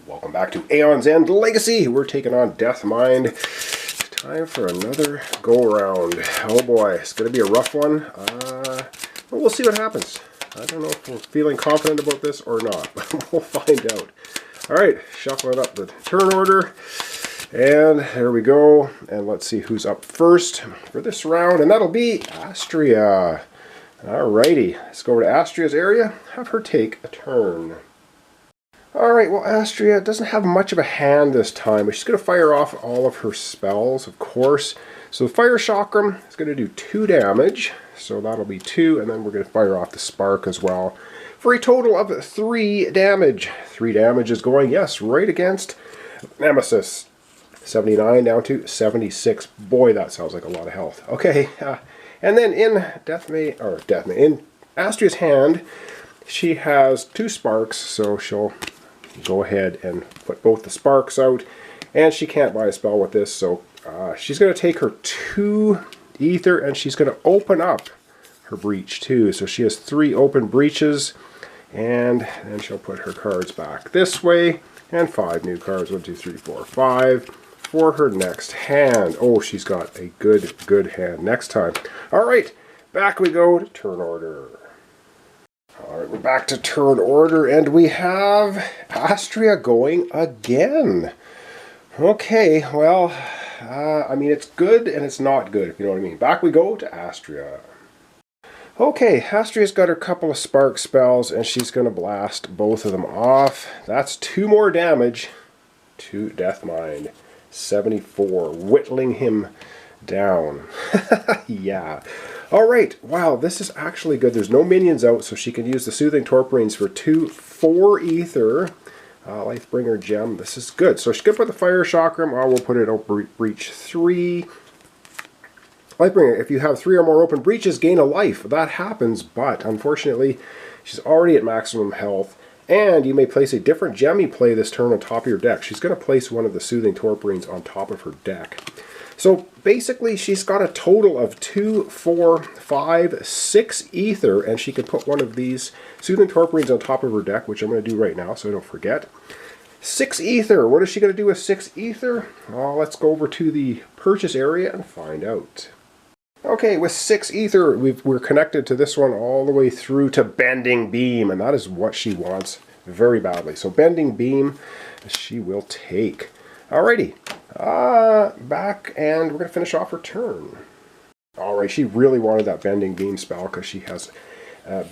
Welcome back to Aeon's End Legacy. We're taking on Deathmind. Time for another go-around. Oh boy, it's going to be a rough one. But we'll see what happens. I don't know if we're feeling confident about this or not, but we'll find out. Alright, shuffling up the turn order. And there we go. And let's see who's up first for this round. And that'll be Astria. Alrighty, let's go over to Astria's area. Have her take a turn. Alright, well Astria doesn't have much of a hand this time, but she's going to fire off all of her spells, of course. So the Fire Chakram is going to do 2 damage, so that'll be 2, and then we're going to fire off the Spark as well, for a total of 3 damage. 3 damage is going, yes, right against Nemesis. 79 down to 76. Boy, that sounds like a lot of health. Okay, and then in in Astria's hand, she has 2 sparks, so she'll go ahead and put both the sparks out, and she can't buy a spell with this, so she's going to take her 2 ether and she's going to open up her breach too. So she has 3 open breaches, and then she'll put her cards back this way, and 5 new cards, 1, 2, 3, 4, 5 for her next hand. Oh, she's got a good hand next time. Alright, back we go to turn order. Alright, we're back to turn order, and we have Astria going again. Okay, well, I mean, it's good and it's not good, if you know what I mean. Back we go to Astria. Okay, Astria's got her couple of spark spells, and she's going to blast both of them off. That's 2 more damage to Deathmind. 74, whittling him down. Yeah. Alright, wow, this is actually good. There's no minions out, so she can use the Soothing Torporines for 2 4 ether. Lifebringer gem. This is good. So she's going to put the Fire Chakram. We'll put it out breach 3. Lifebringer, if you have 3 or more open breaches, gain a life. That happens, but unfortunately, she's already at maximum health. And you may place a different gem you play this turn on top of your deck. She's going to place one of the Soothing Torporines on top of her deck. So basically, she's got a total of 2, 4, 5, 6 ether, and she can put one of these Soothing Torporines on top of her deck, which I'm going to do right now so I don't forget. 6 ether. What is she going to do with 6 ether? Well, let's go over to the purchase area and find out. Okay, with 6 ether, we're connected to this one all the way through to Bending Beam, and that is what she wants very badly. So Bending Beam, she will take. Alrighty, back, and we're going to finish off her turn. Alright, she really wanted that Bending Beam spell because she has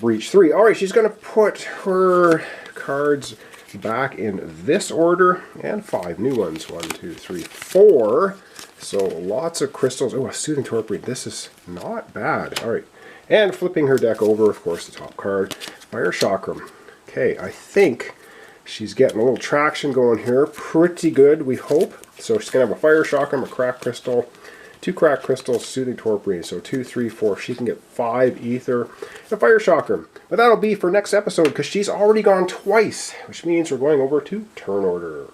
Breach 3. Alright, she's going to put her cards back in this order, and 5 new ones. 1, 2, 3, 4. So lots of crystals. Oh, a Soothing Torporine. This is not bad. Alright, and flipping her deck over, of course, the top card, Fire Chakram. Okay, I think she's getting a little traction going here. Pretty good, we hope. So she's going to have a Fire Chakram, a Cracked Crystal, 2 Cracked Crystals, Soothing Torporine. So 2, 3, 4. She can get 5 ether, and a Fire Chakram. But that'll be for next episode, because she's already gone twice, which means we're going over to turn order.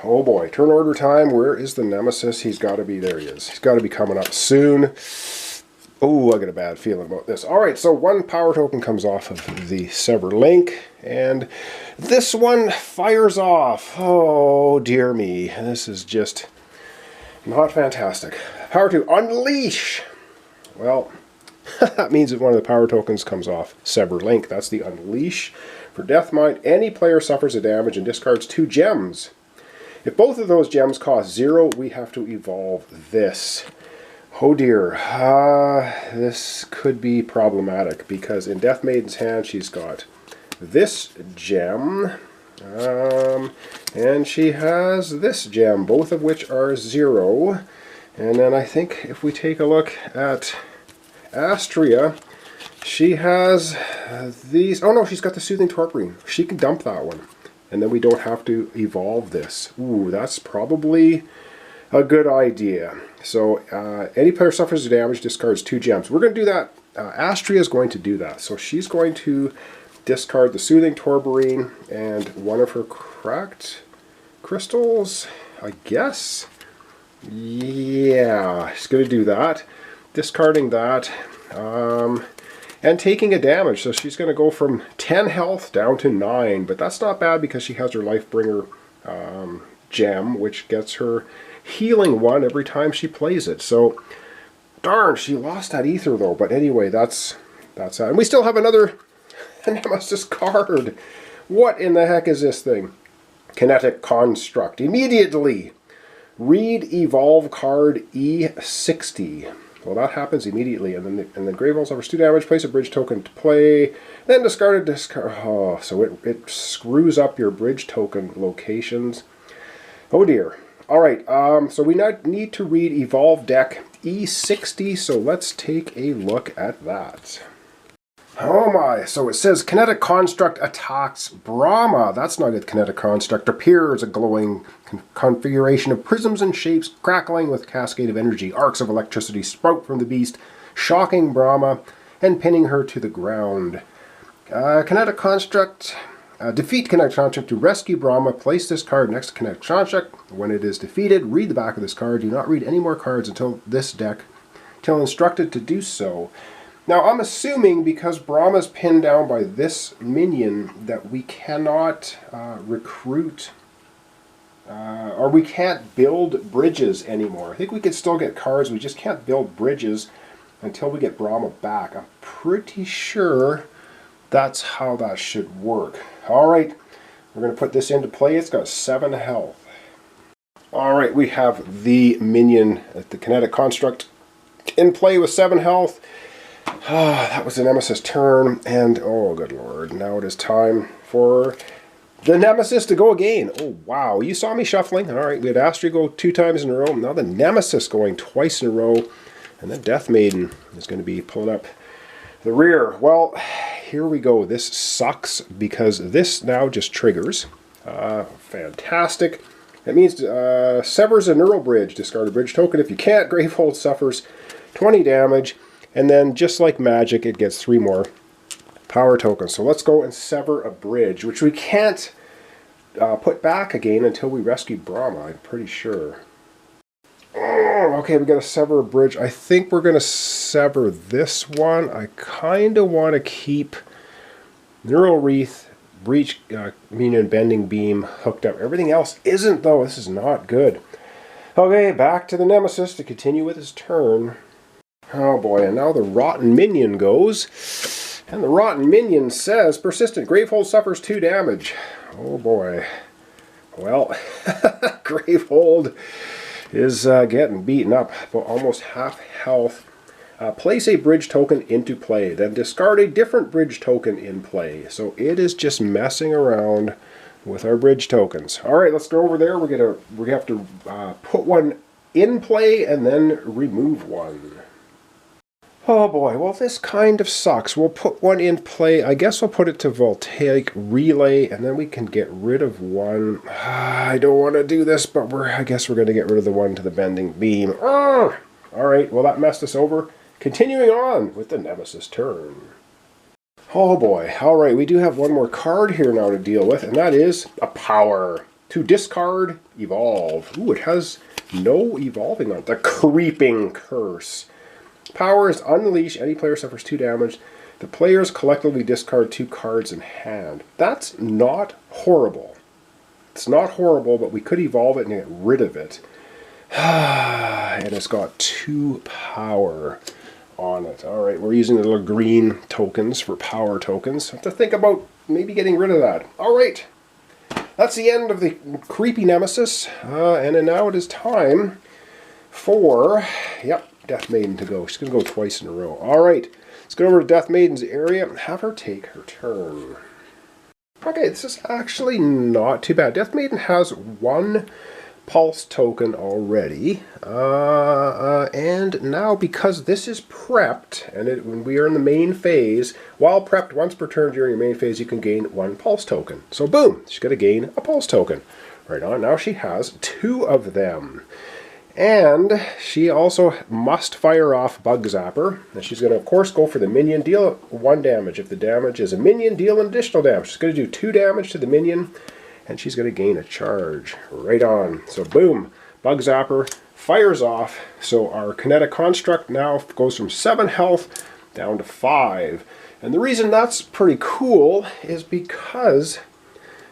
Oh boy, turn order time. Where is the Nemesis? He's got to be, there he is. He's got to be coming up soon. Oh, I got a bad feeling about this. Alright, so 1 power token comes off of the Sever Link, and this one fires off. Oh, dear me. This is just not fantastic. Power 2, Unleash. Well, that means that one of the power tokens comes off Sever Link. That's the Unleash. For Deathmind, any player suffers a damage and discards 2 gems. If both of those gems cost 0, we have to evolve this. Oh dear, this could be problematic, because in Death Maiden's hand she's got this gem, and she has this gem, both of which are 0. And then I think if we take a look at Astria, she has these. Oh no, she's got the Soothing Torporine. She can dump that one, and then we don't have to evolve this. Ooh, that's probably a good idea. So any player suffers damage, discards 2 gems. We're going to do that. Astria is going to do that. So she's going to discard the Soothing Torporine and one of her Cracked Crystals, I guess. Yeah, she's going to do that. Discarding that. and taking a damage. So she's going to go from 10 health down to 9. But that's not bad because she has her Lifebringer gem, which gets her healing 1 every time she plays it. So, darn, she lost that ether though. But anyway, that's that. And we still have another Nemesis card. What in the heck is this thing? Kinetic Construct. Immediately, read Evolve card E60. Well, that happens immediately, and then Grave suffers 2 damage. Place a bridge token to play, then discard. Oh, so it screws up your bridge token locations. Oh dear. All right. So we now need to read Evolve deck E60. So let's take a look at that. Oh my, so it says Kinetic Construct attacks Brahma. That's not good. Kinetic Construct appears a glowing configuration of prisms and shapes crackling with cascade of energy. Arcs of electricity sprout from the beast, shocking Brahma and pinning her to the ground. Kinetic Construct. Defeat Kinetic Construct to rescue Brahma. Place this card next to Kinetic Construct. When it is defeated, read the back of this card. Do not read any more cards until instructed to do so. Now, I'm assuming because Brahma's pinned down by this minion that we cannot recruit or we can't build bridges anymore. I think we can still get cards, we just can't build bridges until we get Brahma back. I'm pretty sure that's how that should work. Alright, we're going to put this into play. It's got 7 health. Alright, we have the minion at the Kinetic Construct in play with 7 health. That was the Nemesis turn, and oh good lord, now it is time for the Nemesis to go again. Oh wow, you saw me shuffling. Alright, we had Astri go 2 times in a row, now the Nemesis going twice in a row, and then Death Maiden is going to be pulling up the rear. Well, here we go. This sucks because this now just triggers. Fantastic. That means severs a neural bridge. Discard a bridge token. If you can't, Gravehold suffers 20 damage. And then, just like magic, it gets 3 more power tokens. So let's go and sever a bridge, which we can't put back again until we rescue Brahma, I'm pretty sure. Okay, we got to sever a bridge. I think we're going to sever this one. I kind of want to keep Neural Wreath, Breach, Minion, Bending Beam hooked up. Everything else isn't, though. This is not good. Okay, back to the Nemesis to continue with his turn. Oh boy, and now the Rotten Minion goes. And the Rotten Minion says, Persistent Gravehold suffers 2 damage. Oh boy. Well, Gravehold is getting beaten up, but almost half health. Place a bridge token into play, then discard a different bridge token in play. So it is just messing around with our bridge tokens. Alright, let's go over there. We have to put one in play and then remove one. Oh boy, well this kind of sucks. We'll put one in play. I guess we'll put it to Voltaic Relay, and then we can get rid of one. I don't want to do this, but I guess we're going to get rid of the one to the Bending Beam. Alright, well that messed us over. Continuing on with the Nemesis turn. Oh boy, alright, we do have one more card here now to deal with, and that is a power. To discard, evolve. Ooh, it has no evolving on it. The Creeping Curse. Power is unleash. Any player suffers 2 damage. The players collectively discard 2 cards in hand. That's not horrible. It's not horrible, but we could evolve it and get rid of it. And it's got 2 power on it. Alright, we're using the little green tokens for power tokens. Have to think about maybe getting rid of that. Alright, that's the end of the creepy Nemesis. And then now it is time for, Death Maiden to go. She's going to go twice in a row. Alright, let's go over to Death Maiden's area and have her take her turn. Okay, this is actually not too bad. Death Maiden has 1 pulse token already. And now because this is prepped, and when we are in the main phase, while prepped once per turn during your main phase, you can gain 1 pulse token. So boom, she's going to gain a pulse token. Right on, now she has 2 of them. And she also must fire off Bug Zapper. And she's going to, of course, go for the minion, deal 1 damage. If the damage is a minion, deal an additional damage. She's going to do 2 damage to the minion, and she's going to gain a charge. Right on. So boom, Bug Zapper fires off. So our Kinetic Construct now goes from 7 health down to 5. And the reason that's pretty cool is because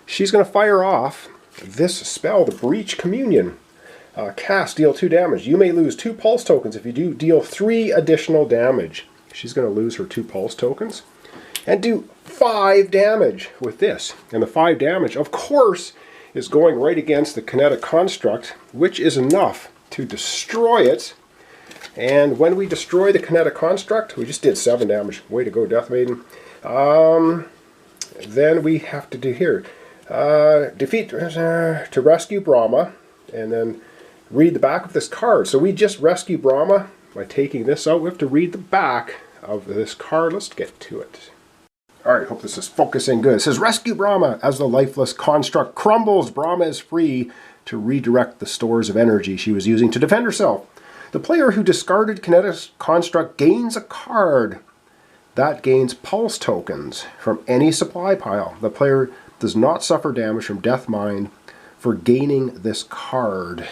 she's going to fire off this spell, the Breach Communion. Cast, deal 2 damage. You may lose 2 pulse tokens. If you do, deal 3 additional damage. She's going to lose her 2 pulse tokens and do 5 damage with this. And the 5 damage, of course, is going right against the kinetic construct, which is enough to destroy it. And when we destroy the kinetic construct, we just did 7 damage. Way to go, Death Maiden. Then we have to do here. Defeat to rescue Brahma, and then read the back of this card. So we just rescue Brahma by taking this out. We have to read the back of this card. Let's get to it. Alright, hope this is focusing good. It says, rescue Brahma. As the lifeless construct crumbles, Brahma is free to redirect the stores of energy she was using to defend herself. The player who discarded kinetic construct gains a card that gains pulse tokens from any supply pile. The player does not suffer damage from Death Mind for gaining this card.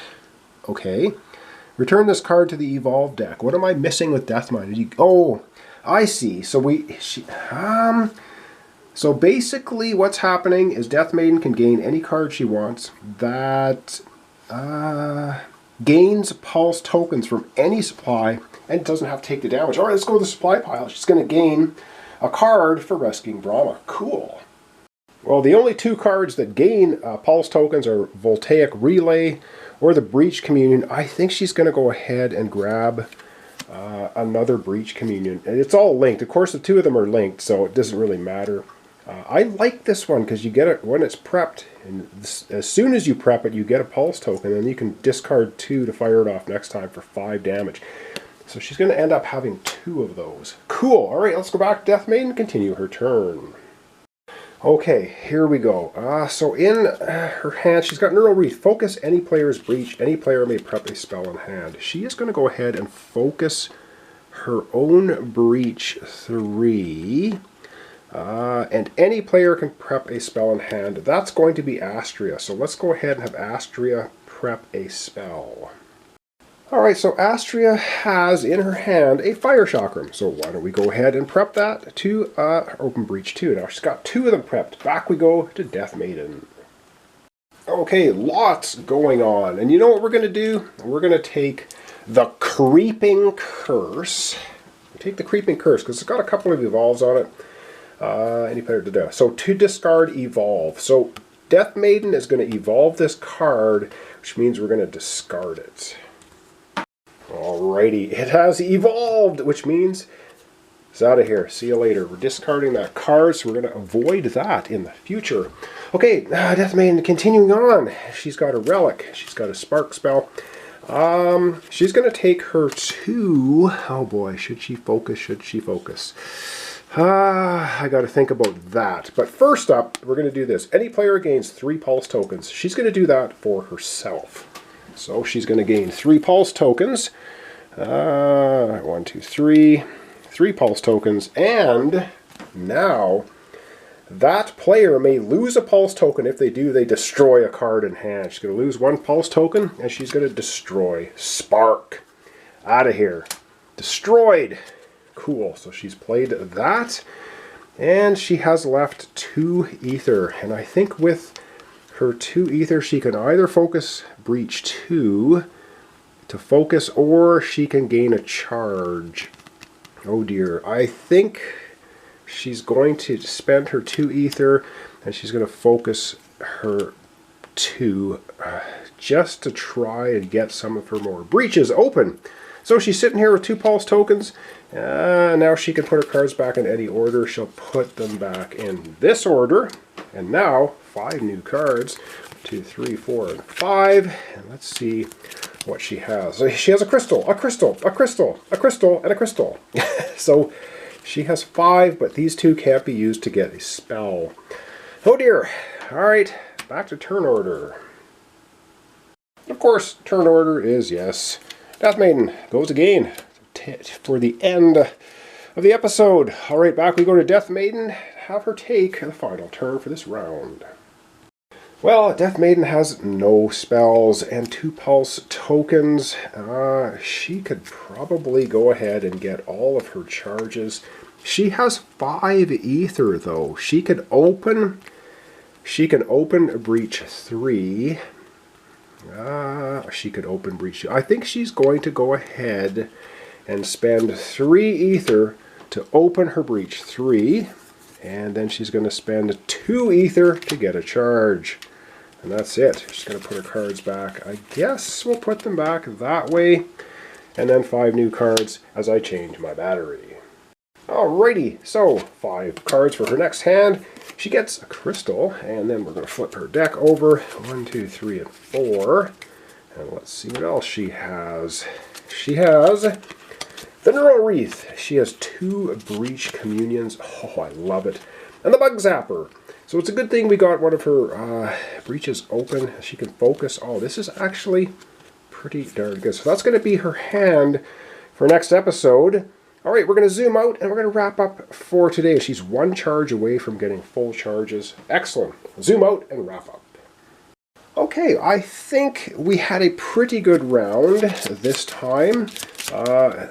Okay. Return this card to the Evolve deck. What am I missing with Death Mind? Oh, I see. So so basically what's happening is Death Maiden can gain any card she wants that gains pulse tokens from any supply and doesn't have to take the damage. All right, let's go to the supply pile. She's going to gain a card for rescuing Brahma. Cool. Well, the only 2 cards that gain pulse tokens are Voltaic Relay or the Breach Communion. I think she's going to go ahead and grab another Breach Communion. And it's all linked. Of course, the 2 of them are linked, so it doesn't really matter. I like this one because you get it when it's prepped. And as soon as you prep it, you get a pulse token, and you can discard 2 to fire it off next time for 5 damage. So she's going to end up having 2 of those. Cool. All right, let's go back to Death Maiden and continue her turn. Okay, here we go. So in her hand, she's got Neural Wreath. Focus any player's breach. Any player may prep a spell in hand. She is going to go ahead and focus her own breach 3. And any player can prep a spell in hand. That's going to be Astria. So let's go ahead and have Astria prep a spell. Alright, so Astria has in her hand a Fire Chakram. So why don't we go ahead and prep that to Open Breach 2. Now she's got 2 of them prepped. Back we go to Death Maiden. Okay, lots going on. And you know what we're going to do? We're going to take the Creeping Curse. Take the Creeping Curse because it's got a couple of evolves on it. Any player to do. So to discard evolve. So Death Maiden is going to evolve this card, which means we're going to discard it. Alrighty, it has evolved, which means it's out of here. See you later. We're discarding that card, so we're going to avoid that in the future. Okay, Death Maiden continuing on. She's got a relic. She's got a spark spell. She's going to take her 2. Oh boy, should she focus? Should she focus? I got to think about that. But first up, we're going to do this. Any player gains 3 pulse tokens. She's going to do that for herself. So she's going to gain 3 pulse tokens. 1, 2, 3. 3 pulse tokens. And now that player may lose a pulse token. If they do, they destroy a card in hand. She's going to lose 1 pulse token, and she's going to destroy Spark. Out of here. Destroyed. Cool. So she's played that. And she has left 2 ether. And I think with her 2 ether, she can either focus Breach 2 to focus, or she can gain a charge. Oh dear. I think she's going to spend her 2 ether, and she's going to focus her 2 just to try and get some of her more breaches open. So she's sitting here with 2 pulse tokens. Now she can put her cards back in any order. She'll put them back in this order. And now 5 new cards. 2, 3, 4, and 5. And let's see what she has. She has a crystal, a crystal, a crystal, a crystal, and a crystal. So she has 5, but these 2 can't be used to get a spell. Oh dear. Alright, back to turn order. Of course, turn order is yes. Death Maiden goes again for the end of the episode. Alright, back we go to Death Maiden. Have her take the final turn for this round. Well, Death Maiden has no spells and 2 pulse tokens. She could probably go ahead and get all of her charges. She has 5 ether though. She can open breach 3. She could open breach 2. I think she's going to go ahead and spend 3 ether to open her breach 3. And then she's going to spend 2 ether to get a charge. And that's it. She's going to put her cards back. I guess we'll put them back that way. And then 5 new cards as I change my battery. Alrighty, so 5 cards for her next hand. She gets a crystal, and then we're going to flip her deck over. 1, 2, 3, and 4. And let's see what else she has. She has the Neural Wreath. She has 2 Breach Communions. Oh, I love it. And the Bug Zapper. So it's a good thing we got one of her breaches open. She can focus. Oh, this is actually pretty darn good. So that's going to be her hand for next episode. All right, we're going to zoom out and we're going to wrap up for today. She's 1 charge away from getting full charges. Excellent. Zoom out and wrap up. Okay, I think we had a pretty good round this time.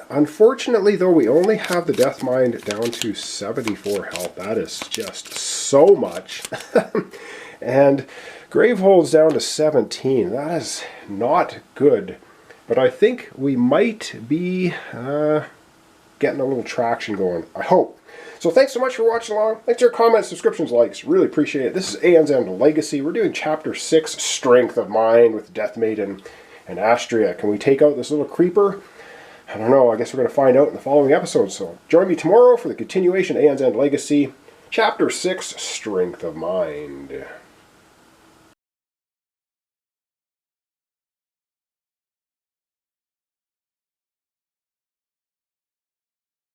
Unfortunately, though, we only have the Death Mind down to 74 health. That is just so much. And Gravehold's down to 17. That is not good. But I think we might be getting a little traction going. I hope. So thanks so much for watching along. Thanks for your comments, subscriptions, likes. Really appreciate it. This is Aeon's End Legacy. We're doing Chapter 6, Strength of Mind with Death Maiden and Astria. Can we take out this little creeper? I don't know. I guess we're going to find out in the following episode. So join me tomorrow for the continuation of Aeon's End Legacy, Chapter 6, Strength of Mind.